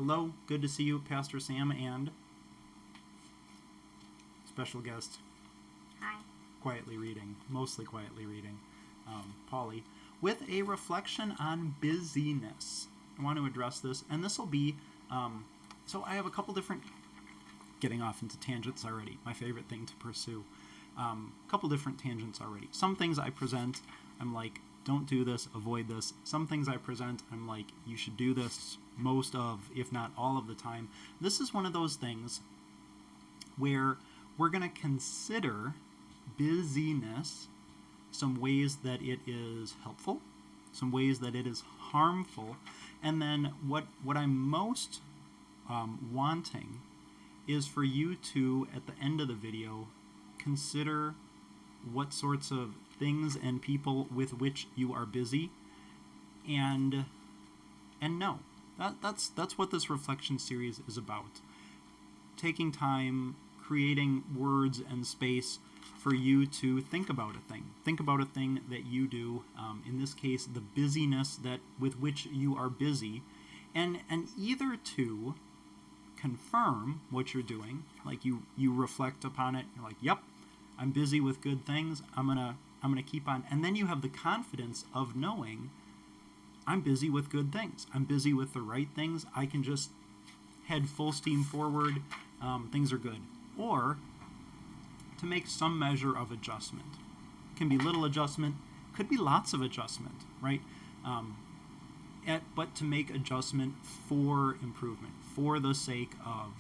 Hello, good to see you, Pastor Sam and special guest, Hi. mostly quietly reading, Polly, with a reflection on busyness. I want to address this, and this will be, so I have a couple different, getting off into tangents already, my favorite thing to pursue. A couple different tangents already. Some things I present, I'm like, don't do this, avoid this. Some things I present, I'm like, you should do this most of, if not all of the time. This is one of those things where we're going to consider busyness, some ways that it is helpful, some ways that it is harmful, and then what I'm most wanting is for you to, at the end of the video, consider what sorts of things and people with which you are busy, and no, that's what this reflection series is about. Taking time, creating words and space for you to think about a thing. Think about a thing that you do. In this case, the busyness that with which you are busy, and either to confirm what you're doing, like you reflect upon it. You're like, yep, I'm busy with good things. I'm gonna keep on, and then you have the confidence of knowing I'm busy with good things. I'm busy with the right things. I can just head full steam forward. Things are good. Or to make some measure of adjustment. It can be little adjustment, could be lots of adjustment, right? But to make adjustment for improvement, for the sake of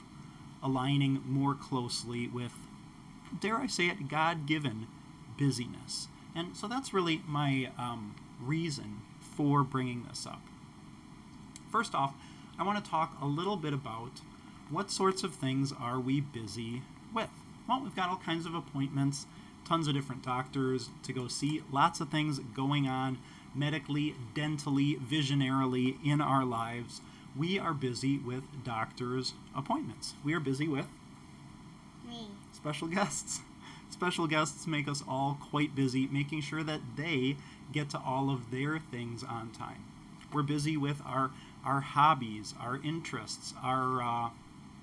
aligning more closely with, dare I say it, God-given busyness. And so that's really my reason for bringing this up. First off, I want to talk a little bit about what sorts of things are we busy with. Well, we've got all kinds of appointments, tons of different doctors to go see, lots of things going on medically, dentally, visionarily in our lives. We are busy with doctors' appointments. We are busy with Me. special guests. Special guests make us all quite busy, making sure that they get to all of their things on time. We're busy with our hobbies, our interests, our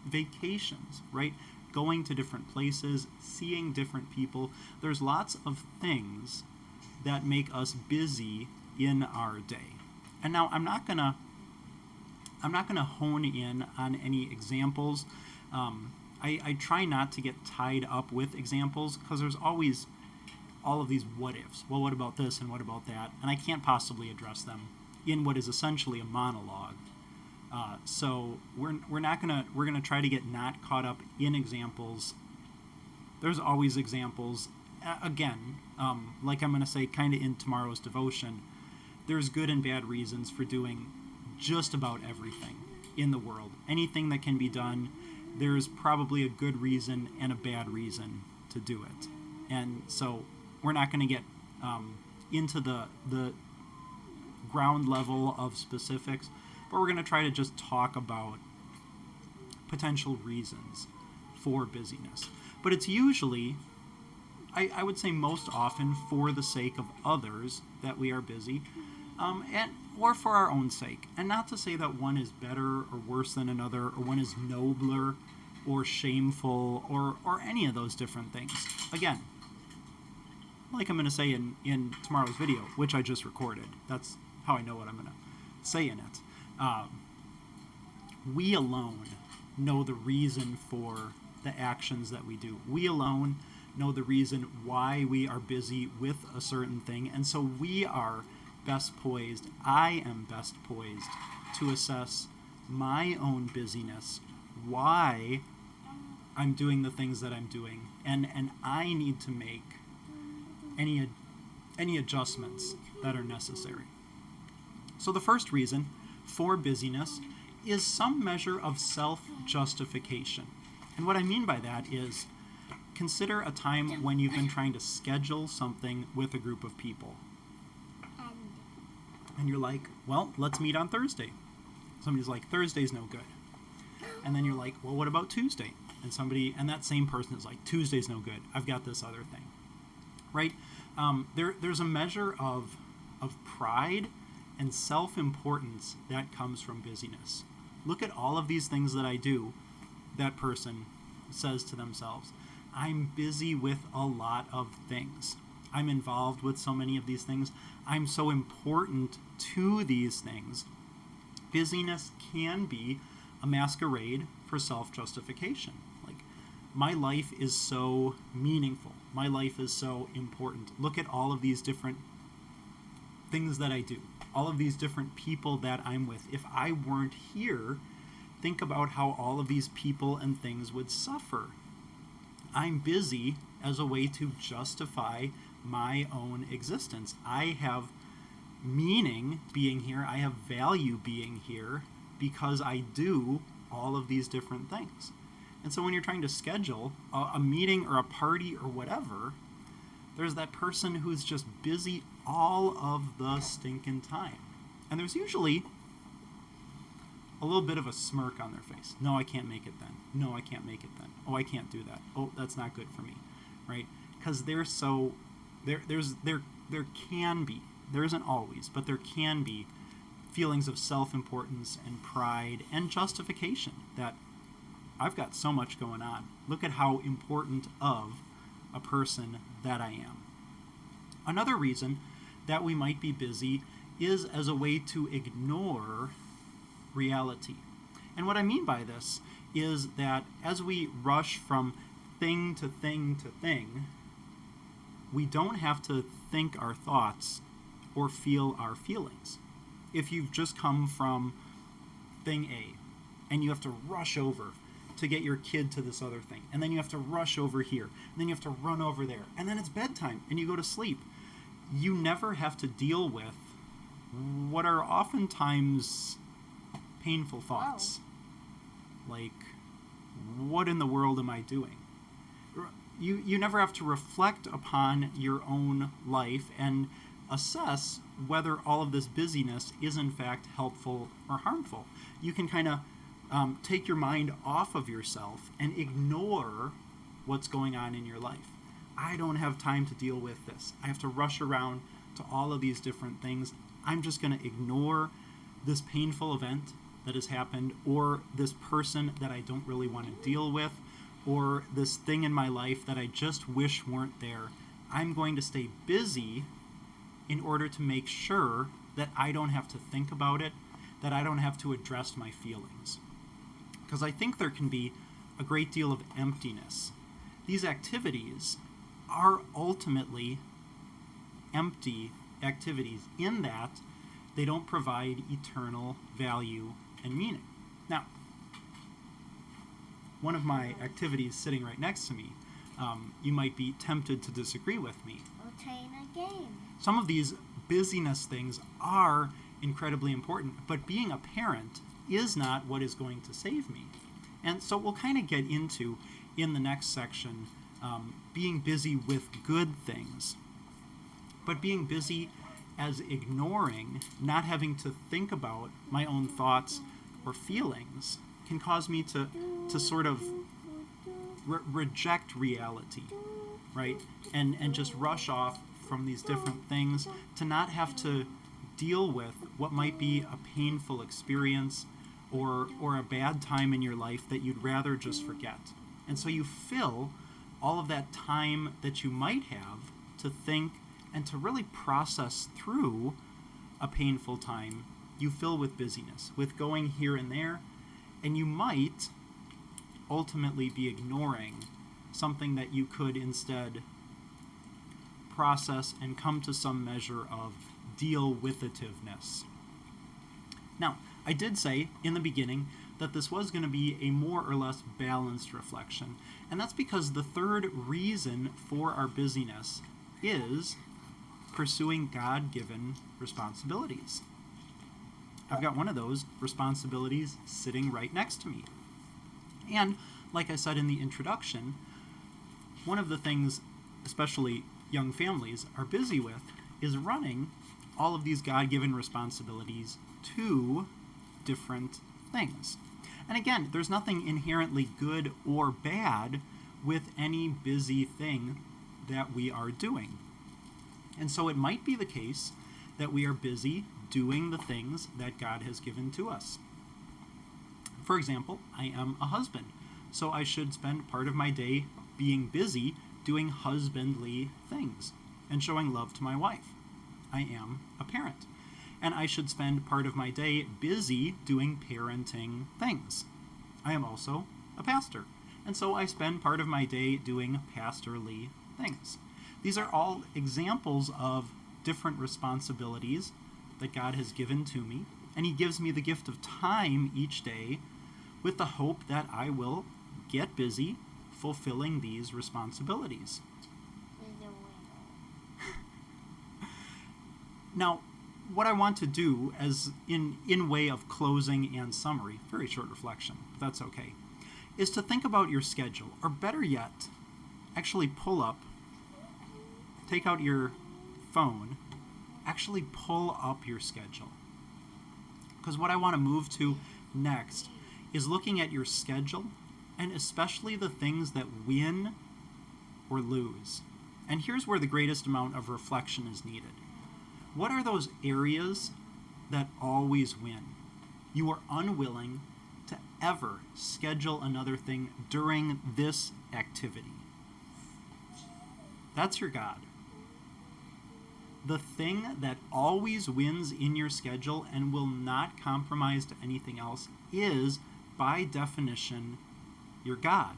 vacations, right? Going to different places, seeing different people. There's lots of things that make us busy in our day. And now I'm not gonna hone in on any examples. I try not to get tied up with examples because there's always all of these what ifs. Well, what about this and what about that? And I can't possibly address them in what is essentially a monologue. So we're gonna try to get not caught up in examples. There's always examples. Again, like I'm gonna say, kind of in tomorrow's devotion, there's good and bad reasons for doing just about everything in the world. Anything that can be done, there's probably a good reason and a bad reason to do it. And so we're not going to get into the ground level of specifics, but we're going to try to just talk about potential reasons for busyness. But it's usually, I would say most often, for the sake of others that we are busy, or for our own sake. And not to say that one is better or worse than another, or one is nobler or shameful, or any of those different things. Again, like I'm going to say in tomorrow's video, which I just recorded. That's how I know what I'm going to say in it. We alone know the reason for the actions that we do. We alone know the reason why we are busy with a certain thing, and so we are best poised, I am best poised to assess my own busyness, why I'm doing the things that I'm doing, and I need to make any adjustments that are necessary. So the first reason for busyness is some measure of self-justification. And what I mean by that is, consider a time when you've been trying to schedule something with a group of people. And you're like, well, let's meet on Thursday. Somebody's like, Thursday's no good. And then you're like, well, what about Tuesday? And that same person is like, Tuesday's no good. I've got this other thing, right? There's a measure of pride and self-importance that comes from busyness. Look at all of these things that I do. That person says to themselves, I'm busy with a lot of things. I'm involved with so many of these things. I'm so important to these things. Busyness can be a masquerade for self-justification. Like, my life is so meaningful. My life is so important. Look at all of these different things that I do. All of these different people that I'm with. If I weren't here, think about how all of these people and things would suffer. I'm busy as a way to justify my own existence. I have meaning being here. I have value being here because I do all of these different things. And so when you're trying to schedule a meeting or a party or whatever, there's that person who's just busy all of the stinking time. And there's usually a little bit of a smirk on their face. No, I can't make it then. No, I can't make it then. Oh, I can't do that. Oh, that's not good for me, right? Because they're so there can be, there isn't always, but there can be feelings of self-importance and pride and justification that I've got so much going on. Look at how important of a person that I am. Another reason that we might be busy is as a way to ignore reality. And what I mean by this is that as we rush from thing to thing to thing, we don't have to think our thoughts or feel our feelings. If you've just come from thing A and you have to rush over to get your kid to this other thing, and then you have to rush over here, and then you have to run over there, and then it's bedtime and you go to sleep, you never have to deal with what are oftentimes painful thoughts. Like, what in the world am I doing? You never have to reflect upon your own life and assess whether all of this busyness is in fact helpful or harmful. You can kind of take your mind off of yourself and ignore what's going on in your life. I don't have time to deal with this. I have to rush around to all of these different things. I'm just going to ignore this painful event that has happened, or this person that I don't really want to deal with, or this thing in my life that I just wish weren't there. I'm going to stay busy in order to make sure that I don't have to think about it, that I don't have to address my feelings. Because I think there can be a great deal of emptiness. These activities are ultimately empty activities in that they don't provide eternal value and meaning. Now, one of my activities sitting right next to me, you might be tempted to disagree with me. Attain a game. Some of these busyness things are incredibly important, but being a parent is not what is going to save me. And so we'll kind of get into, in the next section, being busy with good things. But being busy as ignoring, not having to think about my own thoughts or feelings, can cause me to sort of reject reality, right? And just rush off from these different things, to not have to deal with what might be a painful experience or a bad time in your life that you'd rather just forget. And so you fill all of that time that you might have to think and to really process through a painful time, you fill with busyness, with going here and there, and you might ultimately be ignoring something that you could instead process and come to some measure of deal-with-itiveness. Now, I did say in the beginning that this was going to be a more or less balanced reflection, and that's because the third reason for our busyness is pursuing God-given responsibilities. I've got one of those responsibilities sitting right next to me. And, like I said in the introduction, one of the things, especially young families, are busy with is running all of these God-given responsibilities to different things. And again, there's nothing inherently good or bad with any busy thing that we are doing. And so it might be the case that we are busy doing the things that God has given to us. For example, I am a husband, so I should spend part of my day being busy doing husbandly things and showing love to my wife. I am a parent, and I should spend part of my day busy doing parenting things. I am also a pastor, and so I spend part of my day doing pastorly things. These are all examples of different responsibilities that God has given to me, and He gives me the gift of time each day with the hope that I will get busy fulfilling these responsibilities. Now, what I want to do as in way of closing and summary, very short reflection, but that's okay, is to think about your schedule, or better yet, actually take out your phone, actually pull up your schedule. Because what I want to move to next is looking at your schedule, and especially the things that win or lose. And here's where the greatest amount of reflection is needed. What are those areas that always win? You are unwilling to ever schedule another thing during this activity. That's your God. The thing that always wins in your schedule and will not compromise to anything else is, by definition, your God.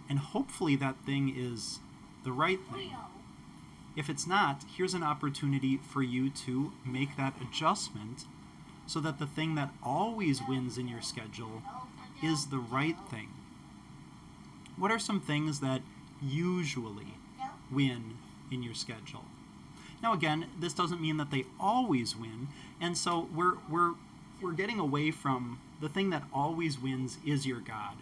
And hopefully that thing is the right thing. If it's not, here's an opportunity for you to make that adjustment so that the thing that always wins in your schedule is the right thing. What are some things that usually win in your schedule? Now again, this doesn't mean that they always win, and so we're getting away from the thing that always wins is your God.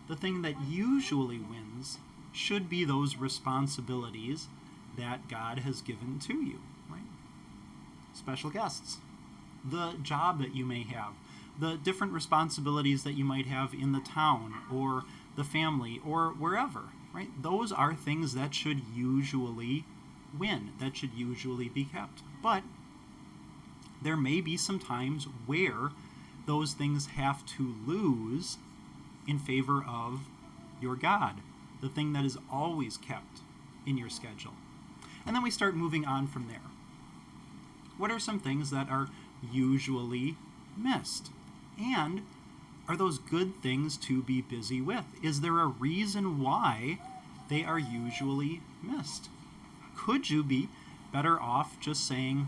The thing that usually wins should be those responsibilities that God has given to you, right? Special guests, the job that you may have, the different responsibilities that you might have in the town or the family or wherever, right? Those are things that should usually win, that should usually be kept. But there may be some times where those things have to lose in favor of your God, the thing that is always kept in your schedule. And then we start moving on from there. What are some things that are usually missed? And are those good things to be busy with? Is there a reason why they are usually missed? Could you be better off just saying,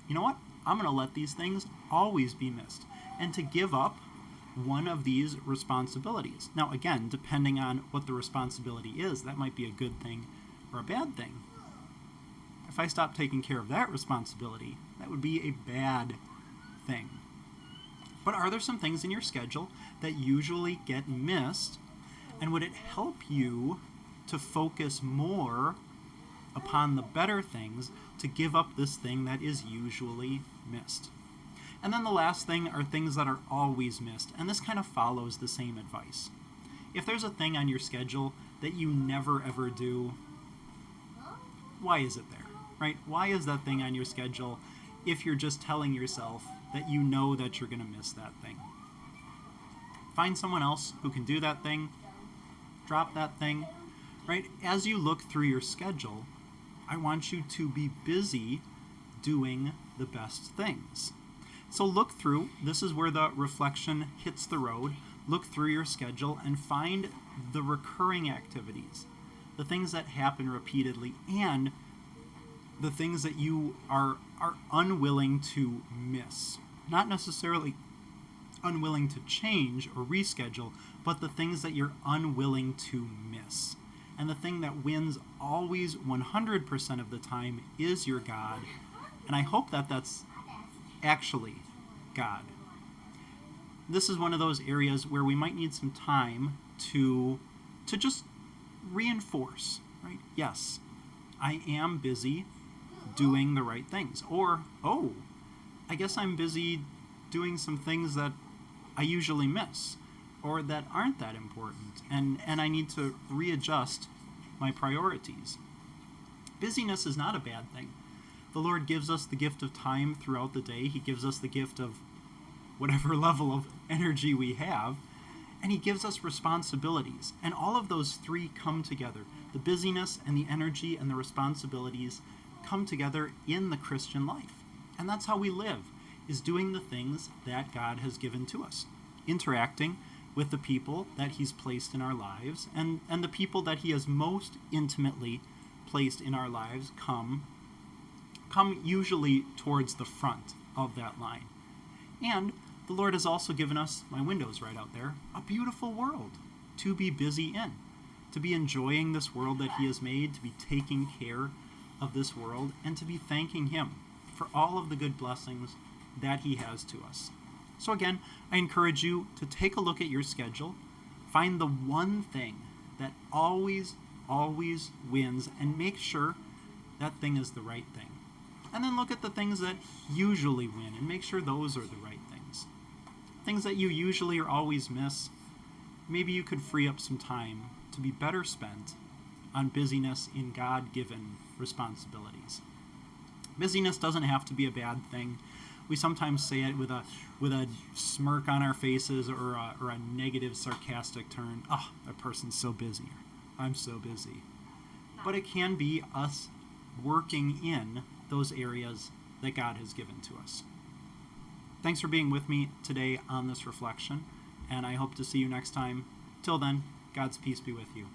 you know what, I'm going to let these things always be missed, and to give up one of these responsibilities? Now again, depending on what the responsibility is, that might be a good thing or a bad thing. If I stop taking care of that responsibility, that would be a bad thing. But are there some things in your schedule that usually get missed, and would it help you to focus more upon the better things to give up this thing that is usually missed? And then the last thing are things that are always missed, and this kind of follows the same advice. If there's a thing on your schedule that you never ever do, why is it there, right? Why is that thing on your schedule if you're just telling yourself that you know that you're going to miss that thing? Find someone else who can do that thing, drop that thing, right? As you look through your schedule, I want you to be busy doing the best things. So look through, this is where the reflection hits the road. Look through your schedule and find the recurring activities, the things that happen repeatedly, and the things that you are unwilling to miss. Not necessarily unwilling to change or reschedule, but the things that you're unwilling to miss. And the thing that wins always 100% of the time is your God. And I hope that that's actually God. This is one of those areas where we might need some time to just reinforce, right? Yes, I am busy doing the right things. Or, oh, I guess I'm busy doing some things that I usually miss or that aren't that important, and I need to readjust my priorities. Busyness is not a bad thing. The Lord gives us the gift of time throughout the day. He gives us the gift of whatever level of energy we have. And he gives us responsibilities. And all of those three come together. The busyness and the energy and the responsibilities come together in the Christian life. And that's how we live, is doing the things that God has given to us. Interacting with the people that he's placed in our lives, and the people that he has most intimately placed in our lives come usually towards the front of that line. And the Lord has also given us, my window's right out there, a beautiful world to be busy in, to be enjoying this world that he has made, to be taking care of this world, and to be thanking him for all of the good blessings that he has to us. So again, I encourage you to take a look at your schedule, find the one thing that always wins, and make sure that thing is the right thing. And then look at the things that usually win and make sure those are the right things. Things that you usually or always miss, maybe you could free up some time to be better spent on busyness in God-given responsibilities. Busyness doesn't have to be a bad thing. We sometimes say it with a smirk on our faces or a negative, sarcastic turn. Oh, that person's so busy. I'm so busy. But it can be us working in those areas that God has given to us. Thanks for being with me today on this reflection, and I hope to see you next time. Till then, God's peace be with you.